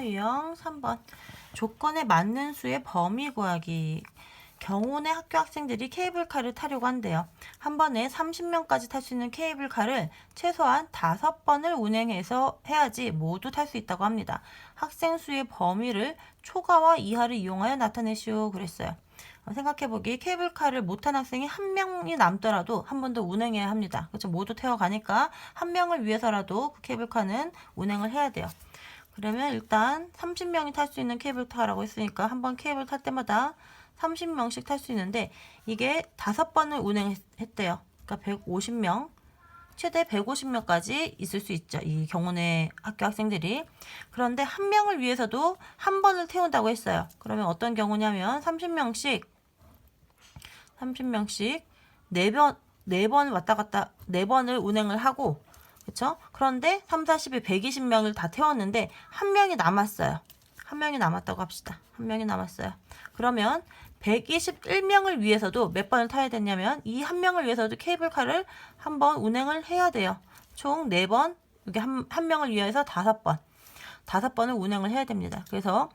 유형 3번 조건에 맞는 수의 범위 구하기. 경운의 학교 학생들이 케이블카를 타려고 한대요. 한 번에 30명까지 탈 수 있는 케이블카를 최소한 5번을 운행해서 해야지 모두 탈 수 있다고 합니다. 학생 수의 범위를 초과와 이하를 이용하여 나타내시오 그랬어요. 생각해보기 케이블카를 못한 학생이 한 명이 남더라도 한 번 더 운행해야 합니다. 그렇죠? 모두 태워가니까 한 명을 위해서라도 그 케이블카는 운행을 해야 돼요. 그러면 일단 30명이 탈 수 있는 케이블카라고 했으니까 한번 케이블 탈 때마다 30명씩 탈 수 있는데 이게 5번을 운행했대요. 그러니까 150명, 최대 150명까지 있을 수 있죠. 이 경운의 학교 학생들이. 그런데 한 명을 위해서도 한 번을 태운다고 했어요. 그러면 어떤 경우냐면 30명씩 4번 왔다 갔다 4번을 운행을 하고 그쵸? 그런데 3, 40에 120명을 다 태웠는데 한 명이 남았어요. 한 명이 남았다고 합시다. 한 명이 남았어요. 그러면 121명을 위해서도 몇 번을 타야 되냐면 이 한 명을 위해서도 케이블카를 한 번 운행을 해야 돼요. 총 4번, 이게 한 명을 위해서 5번. 5번을 운행을 해야 됩니다. 그래서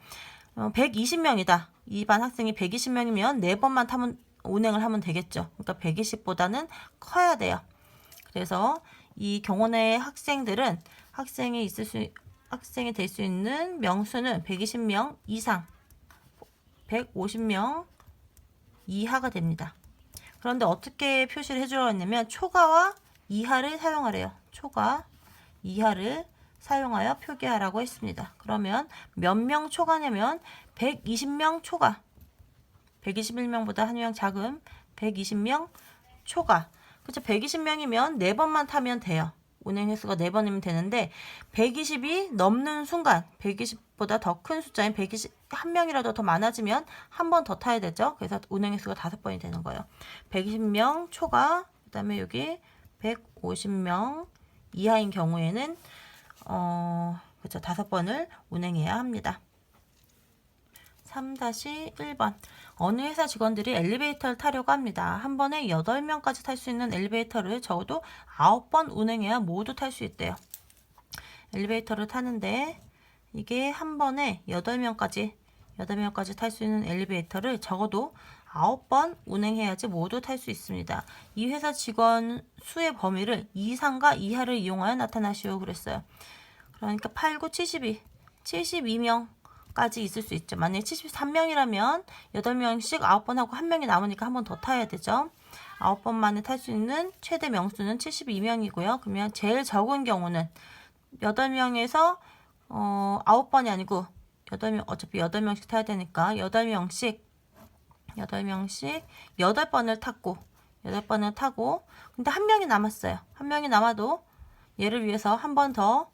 120명이다. 이 반 학생이 120명이면 4번만 타면 운행을 하면 되겠죠. 그러니까 120보다는 커야 돼요. 그래서 이 경원의 학생들은 학생이 될 수 있는 명수는 120명 이상, 150명 이하가 됩니다. 그런데 어떻게 표시를 해주라고 했냐면 초과와 이하를 사용하래요. 초과, 이하를 사용하여 표기하라고 했습니다. 그러면 몇 명 초과냐면 120명 초과. 121명보다 한 명 작은 120명 초과. 그렇죠. 120명이면 4번만 타면 돼요. 운행 횟수가 4번이면 되는데 120이 넘는 순간 120보다 더 큰 숫자인 120 한 명이라도 더 많아지면 한 번 더 타야 되죠. 그래서 운행 횟수가 5번이 되는 거예요. 120명 초과 그다음에 여기 150명 이하인 경우에는 그렇죠. 5번을 운행해야 합니다. 3-1번 어느 회사 직원들이 엘리베이터를 타려고 합니다. 한 번에 8명까지 탈 수 있는 엘리베이터를 적어도 9번 운행해야 모두 탈 수 있대요. 엘리베이터를 타는데 이게 한 번에 8명까지 탈 수 있는 엘리베이터를 적어도 9번 운행해야지 모두 탈 수 있습니다. 이 회사 직원 수의 범위를 이상과 이하를 이용하여 나타나시오 그랬어요. 그러니까 8, 9, 72명 까지 있을 수 있죠. 만약에 73명이라면 8명씩 9번 하고 한 명이 남으니까 한 번 더 타야 되죠. 9번 만에 탈 수 있는 최대 명수는 72명이고요. 그러면 제일 적은 경우는 8명에서 9번이 아니고 8명 어차피 8명씩 타야 되니까 8명씩 8번을 타고 근데 한 명이 남았어요. 한 명이 남아도 얘를 위해서 한 번 더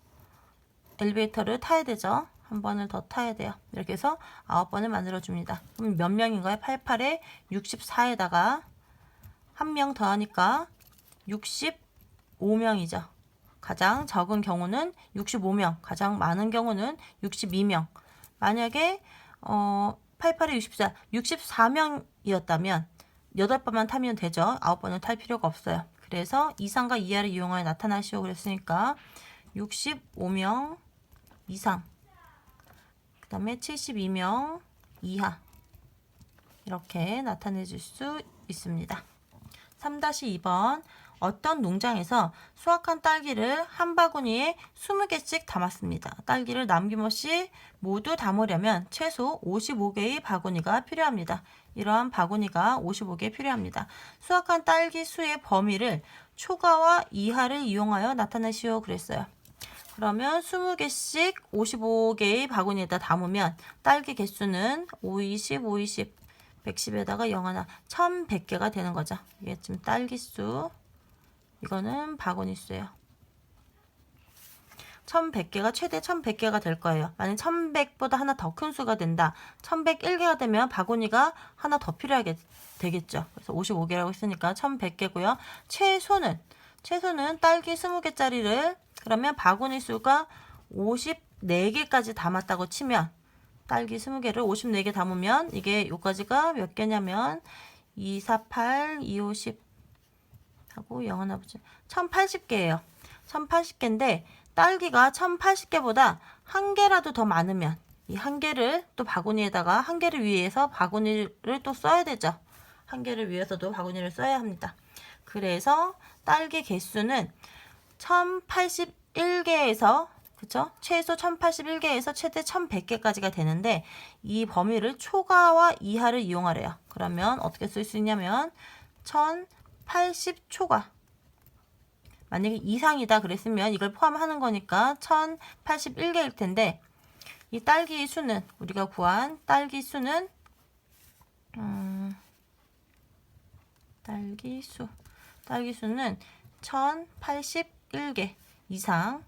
엘리베이터를 타야 되죠. 한 번을 더 타야 돼요. 이렇게 해서 9번을 만들어줍니다. 그럼 몇 명인가요? 88에 64에다가 한 명 더 하니까 65명이죠. 가장 적은 경우는 65명, 가장 많은 경우는 62명. 만약에 88에 64, 64명이었다면 8번만 타면 되죠. 9번을 탈 필요가 없어요. 그래서 이상과 이하를 이용하여 나타나시오 그랬으니까 65명 이상 그 다음에 72명 이하 이렇게 나타내 줄 수 있습니다. 3-2번 어떤 농장에서 수확한 딸기를 한 바구니에 20개씩 담았습니다. 딸기를 남김없이 모두 담으려면 최소 55개의 바구니가 필요합니다. 이러한 바구니가 55개 필요합니다. 수확한 딸기 수의 범위를 초과와 이하를 이용하여 나타내시오 그랬어요. 그러면 20개씩 55개의 바구니에다 담으면 딸기 개수는 5, 20, 5, 20, 110에다가 0 하나 1100개가 되는 거죠. 이게 지금 딸기 수, 이거는 바구니 수예요. 1100개가 최대 1100개가 될 거예요. 만약 1100보다 하나 더 큰 수가 된다. 1101개가 되면 바구니가 하나 더 필요하게 되겠죠. 그래서 55개라고 했으니까 1100개고요. 최소는 딸기 20개짜리를 그러면 바구니 수가 54개까지 담았다고 치면 딸기 20개를 54개 담으면 이게 요까지가 몇 개냐면 2, 4, 8, 2, 5, 10 하고 0 하나 붙여 1080개예요. 1080개인데 딸기가 1080개보다 한 개라도 더 많으면 이 한 개를 또 바구니에다가 한 개를 위해서 바구니를 또 써야 되죠. 한 개를 위해서도 바구니를 써야 합니다. 그래서 딸기 개수는 1081개에서 그쵸? 최소 1081개에서 최대 1100개까지가 되는데 이 범위를 초과와 이하를 이용하래요. 그러면 어떻게 쓸 수 있냐면 1080초과 만약에 이상이다 그랬으면 이걸 포함하는 거니까 1081개일 텐데 이 딸기 수는 우리가 구한 딸기 수는 딸기 수는 1081개 이상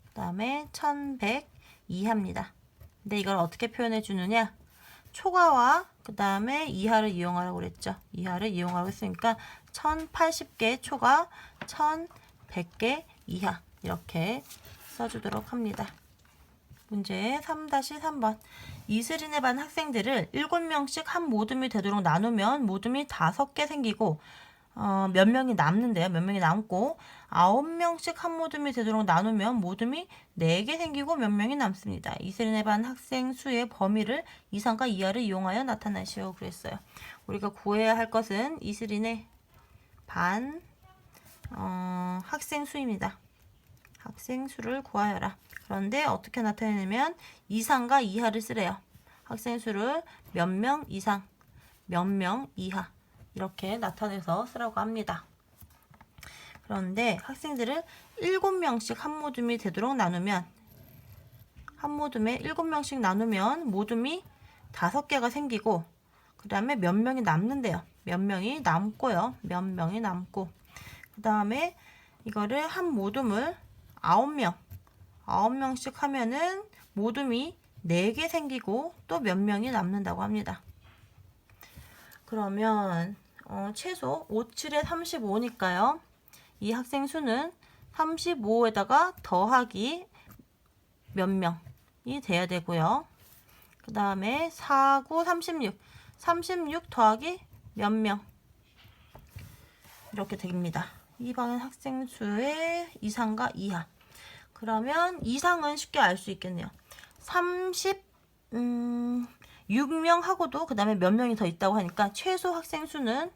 그 다음에 1100 이하입니다. 근데 이걸 어떻게 표현해 주느냐? 초과와 그 다음에 이하를 이용하라고 그랬죠. 이하를 이용하라고 했으니까 1080개 초과 1100개 이하 이렇게 써주도록 합니다. 문제 3-3번 이슬인의 반 학생들을 7명씩 한 모둠이 되도록 나누면 모둠이 5개 생기고 몇 명이 남는데요. 몇 명이 남고 9명씩 한 모둠이 되도록 나누면 모둠이 4개 생기고 몇 명이 남습니다. 이슬인의 반 학생 수의 범위를 이상과 이하를 이용하여 나타내시오 그랬어요. 우리가 구해야 할 것은 이슬인의 반 학생 수입니다. 학생 수를 구하여라. 그런데 어떻게 나타내냐면 이상과 이하를 쓰래요. 학생 수를 몇 명 이상, 몇 명 이하 이렇게 나타내서 쓰라고 합니다. 그런데 학생들을 7명씩 한 모둠이 되도록 나누면 한 모둠에 7명씩 나누면 모둠이 5개가 생기고 그 다음에 몇 명이 남는데요. 몇 명이 남고요. 몇 명이 남고 그 다음에 이거를 한 모둠을 9명씩 하면은 모둠이 4개 생기고 또 몇 명이 남는다고 합니다. 그러면 최소 5, 7에 35니까요. 이 학생 수는 35에다가 더하기 몇 명이 돼야 되고요. 그 다음에 4, 9, 36 더하기 몇 명 이렇게 됩니다. 이 방은 학생 수의 이상과 이하. 그러면 이상은 쉽게 알 수 있겠네요. 36명 하고도 그 다음에 몇 명이 더 있다고 하니까 최소 학생 수는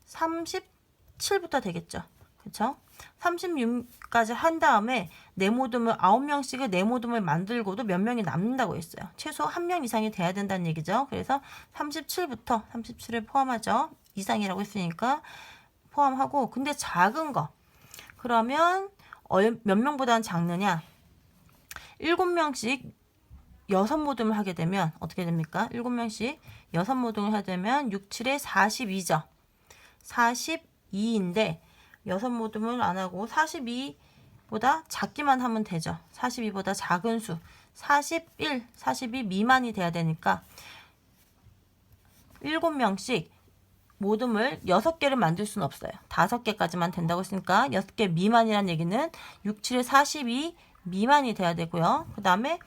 37부터 되겠죠. 그쵸? 36까지 한 다음에 네 모둠을 9명씩의 네 모둠을 만들고도 몇 명이 남는다고 했어요. 최소 1명 이상이 돼야 된다는 얘기죠. 그래서 37부터 37을 포함하죠. 이상이라고 했으니까 포함하고 근데 작은 거 그러면 몇 명보다는 작느냐 7명씩 6모둠을 하게 되면 어떻게 됩니까? 7명씩 6모둠을 하게 되면 6, 7에 42죠. 42인데 6모둠을 안 하고 42보다 작기만 하면 되죠. 42보다 작은 수 42 미만이 돼야 되니까 7명씩 모둠을 6개를 만들 수는 없어요. 5개까지만 된다고 했으니까 6개 미만이라는 얘기는 6, 7에 42 미만이 돼야 되고요. 그 다음에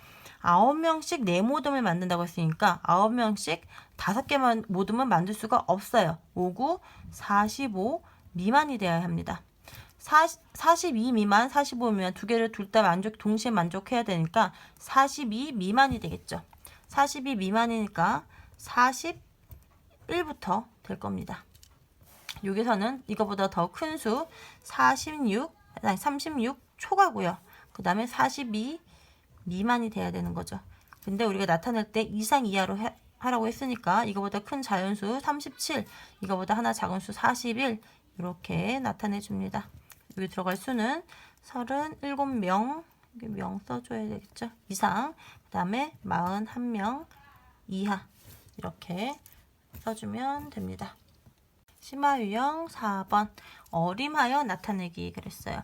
9명씩 4모둠을 만든다고 했으니까 9명씩 5개만 모둠을 만들 수가 없어요. 5, 9, 45 미만이 돼야 합니다. 42 미만, 45 미만 두 개를 둘 다 동시에 만족해야 되니까 42 미만이 되겠죠. 42 미만이니까 41부터 될 겁니다. 여기서는 이거보다 더 큰 수 36 초과고요. 그 다음에 42 미만이 돼야 되는 거죠. 근데 우리가 나타낼 때 이상 이하로 하라고 했으니까 이거보다 큰 자연수 37, 이거보다 하나 작은 수 41 이렇게 나타내 줍니다. 여기 들어갈 수는 37명, 명 써줘야 되겠죠. 이상, 그 다음에 41명 이하 이렇게 써주면 됩니다. 심화 유형 4번 어림하여 나타내기 그랬어요.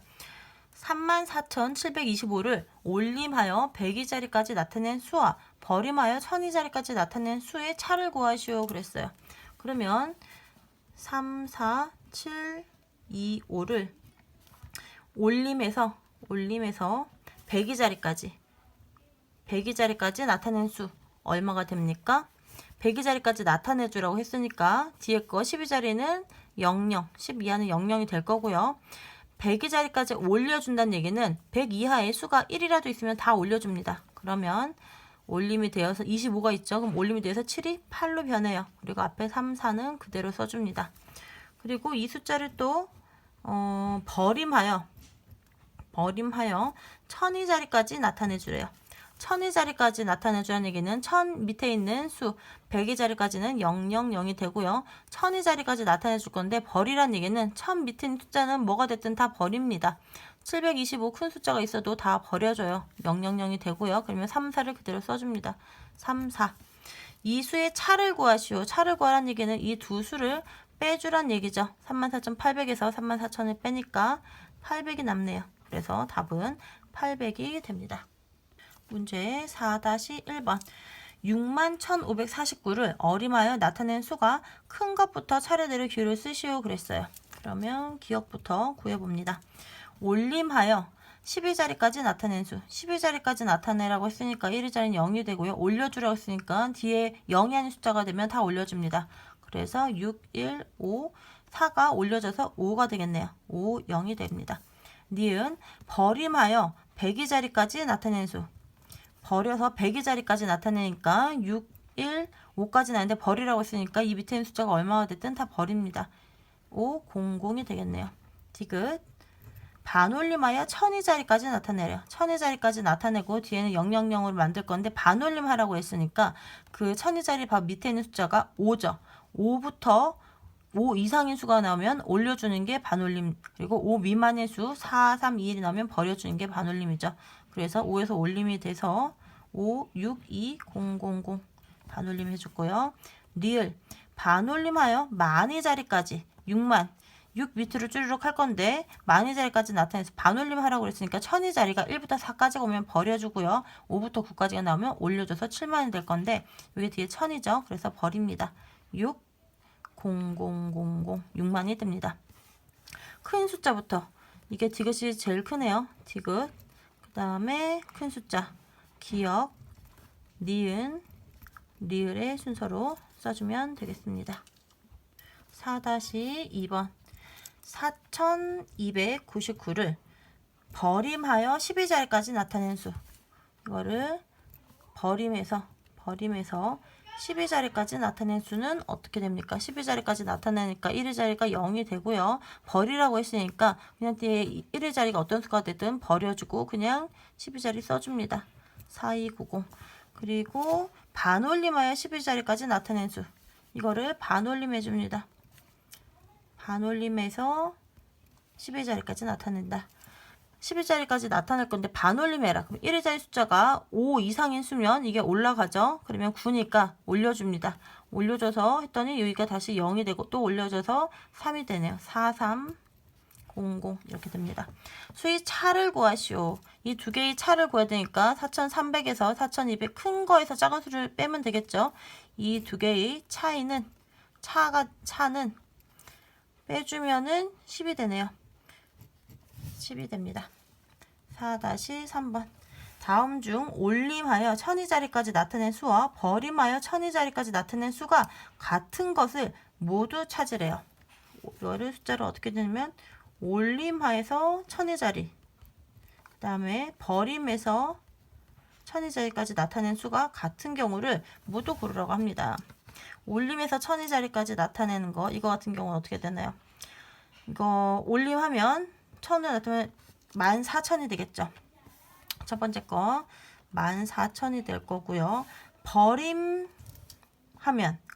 34,725를 올림하여 102자리까지 나타낸 수와 버림하여 1002자리까지 나타낸 수의 차를 구하시오 그랬어요. 그러면 3, 4, 7, 2, 5를 올림해서 102자리까지 나타낸 수 얼마가 됩니까? 102자리까지 나타내주라고 했으니까 뒤에 거 12자리는 00, 12하는 00이 될 거고요. 100의 자리까지 올려준다는 얘기는 100 이하의 수가 1이라도 있으면 다 올려줍니다. 그러면 올림이 되어서 25가 있죠. 그럼 올림이 되어서 7이 8로 변해요. 그리고 앞에 3, 4는 그대로 써줍니다. 그리고 이 숫자를 또 버림하여 1000의 자리까지 나타내 주래요. 1000의 자리까지 나타내 주라는 얘기는 1000 밑에 있는 수 100의 자리까지는 000이 되고요. 1000의 자리까지 나타내 줄 건데 버리란 얘기는 1000 밑에 있는 숫자는 뭐가 됐든 다 버립니다. 725 큰 숫자가 있어도 다 버려줘요. 000이 되고요. 그러면 3, 4를 그대로 써줍니다. 3, 4. 이 수의 차를 구하시오. 차를 구하라는 얘기는 이 두 수를 빼주란 얘기죠. 34,800에서 34,000을 빼니까 800이 남네요. 그래서 답은 800이 됩니다. 문제 4-1번 61,549를 어림하여 나타낸 수가 큰 것부터 차례대로 기호를 쓰시오 그랬어요. 그러면 기억부터 구해봅니다. 올림하여 12자리까지 나타낸 수 12자리까지 나타내라고 했으니까 1의 자리는 0이 되고요. 올려주라고 했으니까 뒤에 0이 아닌 숫자가 되면 다 올려줍니다. 그래서 6, 1, 5, 4가 올려져서 5가 되겠네요. 5, 0이 됩니다. 니은 버림하여 100의 자리까지 나타낸 수 버려서 100의 자리까지 나타내니까 6, 1, 5까지 나는데 버리라고 했으니까 이 밑에 있는 숫자가 얼마가 됐든 다 버립니다. 5, 0, 0이 되겠네요. 디귿 반올림하여 1000의 자리까지 나타내려 1000의 자리까지 나타내고 뒤에는 000으로 만들 건데 반올림 하라고 했으니까 그 1000의 자리 바로 밑에 있는 숫자가 5죠. 5부터 5 이상인 수가 나오면 올려주는 게 반올림, 그리고 5 미만의 수 4, 3, 2, 1이 나오면 버려주는 게 반올림이죠. 그래서 5에서 올림이 돼서 5, 6, 2, 0, 0, 0 반올림 해줬고요. 리을 반올림하여 만의 자리까지 6만 6 밑으로 쭈르륵 할 건데 만의 자리까지 나타내서 반올림 하라고 그랬으니까 1000의 자리가 1부터 4까지가 오면 버려주고요. 5부터 9까지가 나오면 올려줘서 7만이 될 건데 여기 뒤에 1000이죠. 그래서 버립니다. 6, 0, 0, 0, 0 6만이 됩니다. 큰 숫자부터 이게 디귿이 제일 크네요. 디귿 그 다음에 큰 숫자 기역 니은 리을의 순서로 써주면 되겠습니다. 4-2번 4299를 버림하여 12자리까지 나타낸 수 이거를 버림해서 12자리까지 나타낸 수는 어떻게 됩니까? 12자리까지 나타내니까 1의 자리가 0이 되고요. 버리라고 했으니까 그냥 뒤에 1의 자리가 어떤 수가 되든 버려주고 그냥 12자리 써줍니다. 4290 그리고 반올림하여 12자리까지 나타낸 수 이거를 반올림 해줍니다. 반올림해서 12자리까지 나타낸다. 12자리까지 나타낼 건데 반올림해라. 그럼 1의 자리 숫자가 5 이상인 수면 이게 올라가죠. 그러면 9니까 올려줍니다. 올려줘서 했더니 여기가 다시 0이 되고 또 올려줘서 3이 되네요. 4300 이렇게 됩니다. 수의 차를 구하시오. 이 두 개의 차를 구해야 되니까 4300에서 4200 큰 거에서 작은 수를 빼면 되겠죠. 이 두 개의 차이는 차는 빼주면은 10이 되네요. 10이 됩니다. 4-3번 다음 중 올림하여 1000의 자리까지 나타낸 수와 버림하여 1000의 자리까지 나타낸 수가 같은 것을 모두 찾으래요. 이거를 숫자를 어떻게 되냐면 올림하여서 1000의 자리 그 다음에 버림해서 1000의 자리까지 나타낸 수가 같은 경우를 모두 고르라고 합니다. 올림에서 1000의 자리까지 나타내는 거 이거 같은 경우는 어떻게 되나요? 이거 올림하면 1000을 나타내면 14,000이 되겠죠. 첫 번째 거 14,000이 될 거고요. 버림하면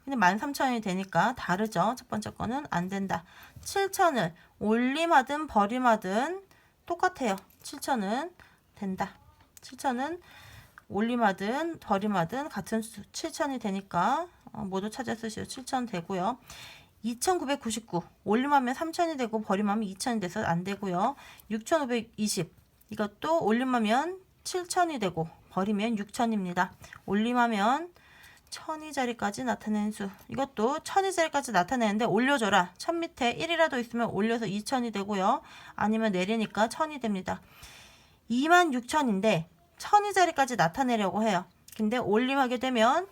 근데 13,000이 되니까 다르죠. 첫 번째 거는 안 된다. 7,000을 올림하든 버림하든 똑같아요. 7,000은 된다. 7,000은 올림하든 버림하든 같은 수 7,000이 되니까 모두 찾아 쓰시오. 7,000 되고요. 2999 올림하면 3000이 되고 버림하면 2000이 돼서 안 되고요. 6520 이것도 올림하면 7000이 되고 버리면 6000입니다. 올림하면 1000의 자리까지 나타내는 수 이것도 1000의 자리까지 나타내는데 올려줘라. 1000 밑에 1이라도 있으면 올려서 2000이 되고요. 아니면 내리니까 1000이 됩니다. 26000인데 1000의 자리까지 나타내려고 해요. 근데 올림하게 되면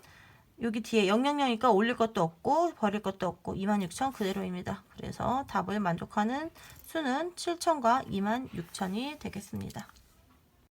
여기 뒤에 000이니까 올릴 것도 없고 버릴 것도 없고 26,000 그대로입니다. 그래서 답을 만족하는 수는 7,000과 26,000이 되겠습니다.